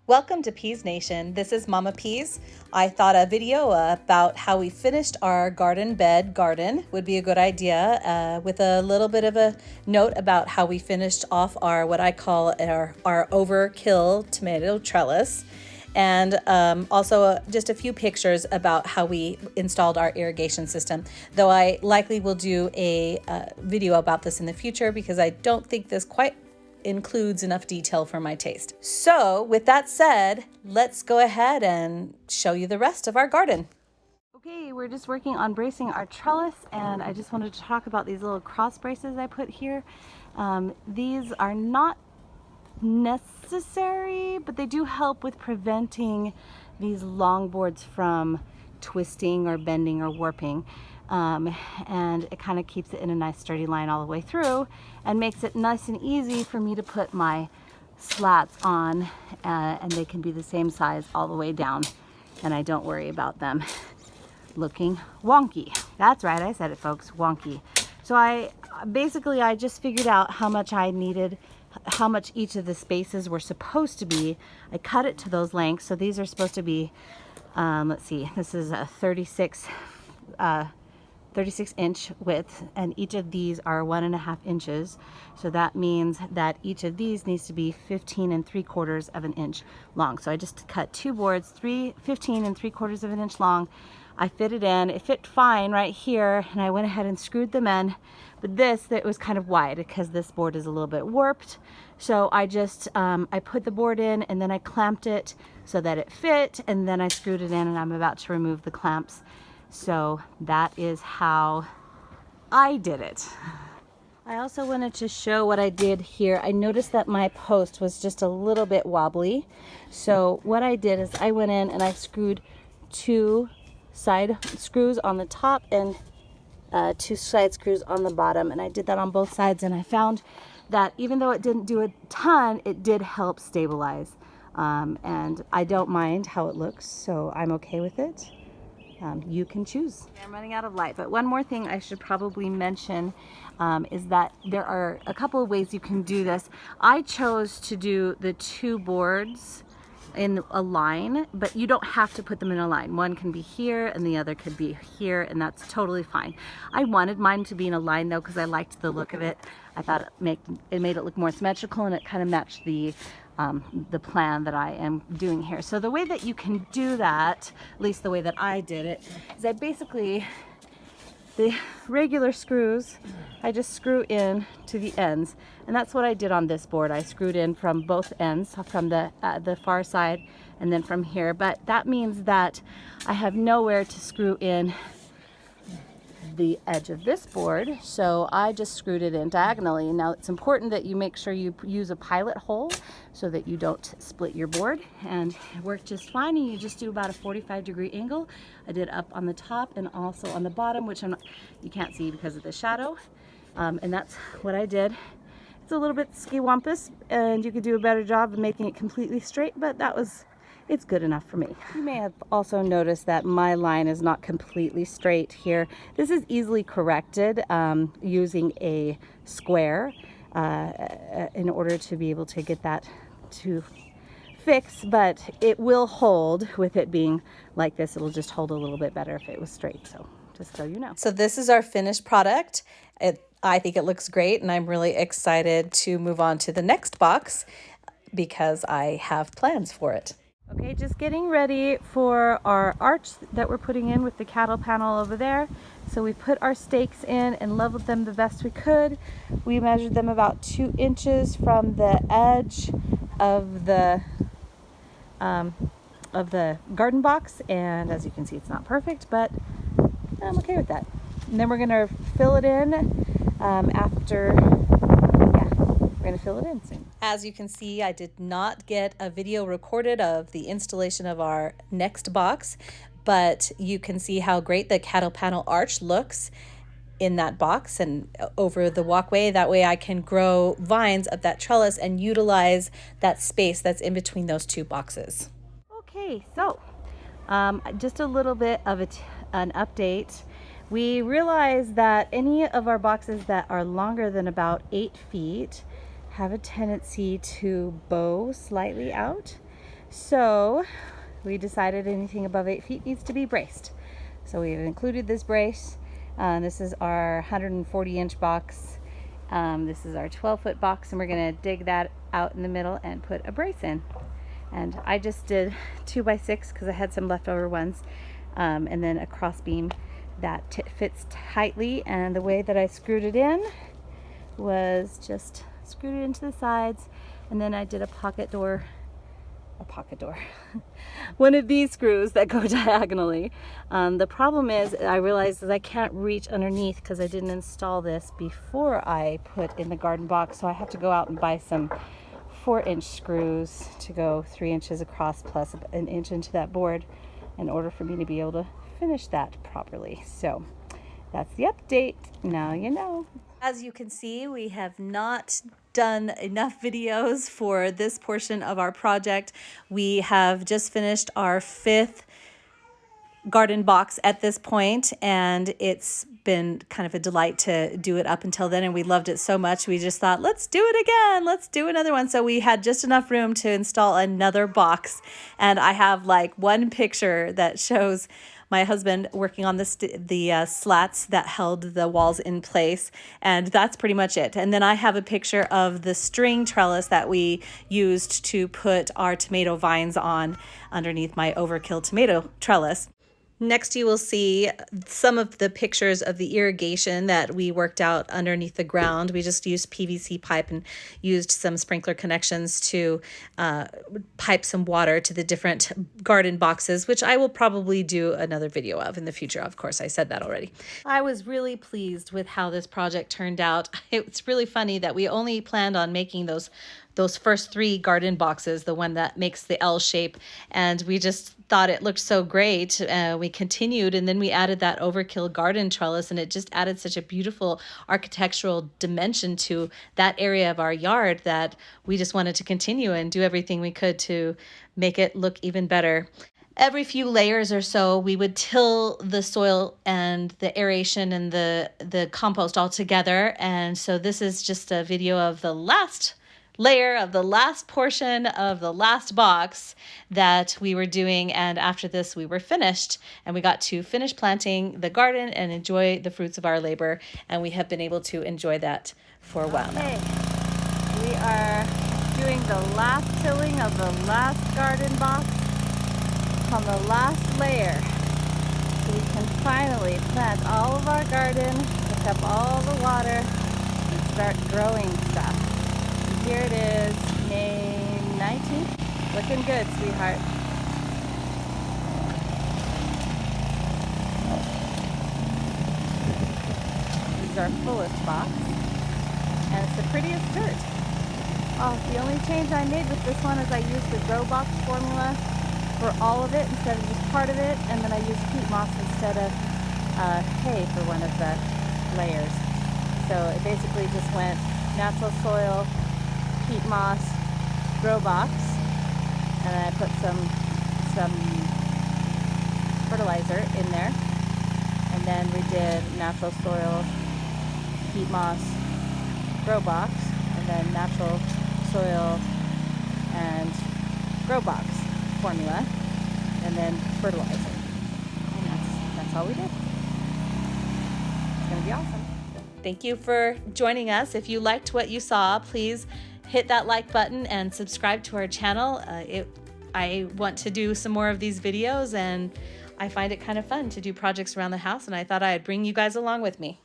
Welcome to Pease Nation. This is Mama Pease. I thought a video about how we finished our garden would be a good idea, with a little bit of a note about how we finished off our what I call our overkill tomato trellis, and also just a few pictures about how we installed our irrigation system, though I likely will do a video about this in the future because I don't think this quite includes enough detail for my taste. So with that said, let's go ahead and show you the rest of our garden. Okay, we're just working on bracing our trellis, and I just wanted to talk about these little cross braces I put here. These are not necessary, but they do help with preventing these long boards from twisting or bending or warping. And it kind of keeps it in a nice sturdy line all the way through and makes it nice and easy for me to put my slats on, and they can be the same size all the way down, and I don't worry about them looking wonky. That's right, I said it, folks, wonky. So I just figured out how much I needed, how much each of the spaces were supposed to be. I cut it to those lengths. So these are supposed to be, let's see, this is a 36 inch width, and each of these are 1.5 inches. So that means that each of these needs to be 15 3/4 of an inch long. So I just cut two boards, 15 3/4 of an inch long. I fit it in. It fit fine right here, and I went ahead and screwed them in. But it was kind of wide because this board is a little bit warped. So I just, I put the board in, and then I clamped it so that it fit, and then I screwed it in, and I'm about to remove the clamps. So that is how I did it. I also wanted to show what I did here. I noticed that my post was just a little bit wobbly. So what I did is I went in and I screwed two side screws on the top and two side screws on the bottom, and I did that on both sides, and I found that even though it didn't do a ton, it did help stabilize, and I don't mind how it looks, so I'm okay with it. You can choose. I'm running out of light, but one more thing I should probably mention is that there are a couple of ways you can do this. I chose to do the two boards in a line, but you don't have to put them in a line. One can be here and the other could be here, and that's totally fine. I wanted mine to be in a line though because I liked the look of it. I thought it made it look more symmetrical, and it kind of matched the plan that I am doing here. So the way that you can do that, at least the way that I did it, is I basically, the regular screws, I just screw in to the ends, and that's what I did on this board. I screwed in from both ends, from the far side and then from here, but that means that I have nowhere to screw in the edge of this board, so I just screwed it in diagonally. Now it's important that you make sure you use a pilot hole so that you don't split your board, and it worked just fine. And you just do about a 45-degree angle. I did up on the top and also on the bottom, which you can't see because of the shadow, and that's what I did. It's a little bit skiwampus, and you could do a better job of making it completely straight, but it's good enough for me. You may have also noticed that my line is not completely straight here. This is easily corrected using a square in order to be able to get that to fix, but it will hold with it being like this. It'll just hold a little bit better if it was straight, so just so you know. So this is our finished product. I think it looks great, and I'm really excited to move on to the next box because I have plans for it. Okay, just getting ready for our arch that we're putting in with the cattle panel over there. So we put our stakes in and leveled them the best we could. We measured them about 2 inches from the edge of the garden box, and as you can see, it's not perfect, but I'm okay with that. And then we're gonna fill it in we're going to fill it in soon. As you can see, I did not get a video recorded of the installation of our next box, but you can see how great the cattle panel arch looks in that box and over the walkway. That way I can grow vines up that trellis and utilize that space that's in between those two boxes. Okay, so just a little bit of an update. We realized that any of our boxes that are longer than about 8 feet have a tendency to bow slightly out. So we decided anything above 8 feet needs to be braced. So we've included this brace. This is our 140-inch box. This is our 12-foot box, and we're gonna dig that out in the middle and put a brace in. And I just did 2x6 because I had some leftover ones, and then a cross beam that fits tightly. And the way that I screwed it in was just screwed it into the sides, and then I did a pocket door, one of these screws that go diagonally. The problem is I realized that I can't reach underneath because I didn't install this before I put in the garden box, so I have to go out and buy some 4-inch screws to go 3 inches across plus an inch into that board in order for me to be able to finish that properly. So that's the update. Now you know. As you can see, we have not done enough videos for this portion of our project. We have just finished our 5th garden box at this point, and it's been kind of a delight to do it up until then, and we loved it so much we just thought, let's do it again, let's do another one. So we had just enough room to install another box, and I have like one picture that shows my husband working on the slats that held the walls in place, and that's pretty much it. And then I have a picture of the string trellis that we used to put our tomato vines on underneath my Overkill tomato trellis. Next, you will see some of the pictures of the irrigation that we worked out underneath the ground. We just used PVC pipe and used some sprinkler connections to pipe some water to the different garden boxes, which I will probably do another video of in the future. Of course, I said that already. I was really pleased with how this project turned out. It's really funny that we only planned on making those first 3 garden boxes, the one that makes the L shape, and we just thought it looked so great. We continued, and then we added that Overkill garden trellis, and it just added such a beautiful architectural dimension to that area of our yard that we just wanted to continue and do everything we could to make it look even better. Every few layers or so, we would till the soil and the aeration and the compost all together. And so this is just a video of the last layer of the last portion of the last box that we were doing, and after this we were finished, and we got to finish planting the garden and enjoy the fruits of our labor, and we have been able to enjoy that for a while now. We are doing the last tilling of the last garden box on the last layer, so we can finally plant all of our garden, pick up all the water, and start growing stuff. Here it is, May 19th. Looking good, sweetheart. This is our fullest box, and it's the prettiest dirt. Oh, the only change I made with this one is I used the grow box formula for all of it instead of just part of it, and then I used peat moss instead of hay for one of the layers. So it basically just went natural soil, peat moss, grow box, and then I put some fertilizer in there, and then we did natural soil, peat moss, grow box, and then natural soil and grow box formula, and then fertilizer, and that's all we did. It's gonna be awesome. Thank you for joining us. If you liked what you saw, please hit that like button and subscribe to our channel. I want to do some more of these videos, and I find it kind of fun to do projects around the house, and I thought I'd bring you guys along with me.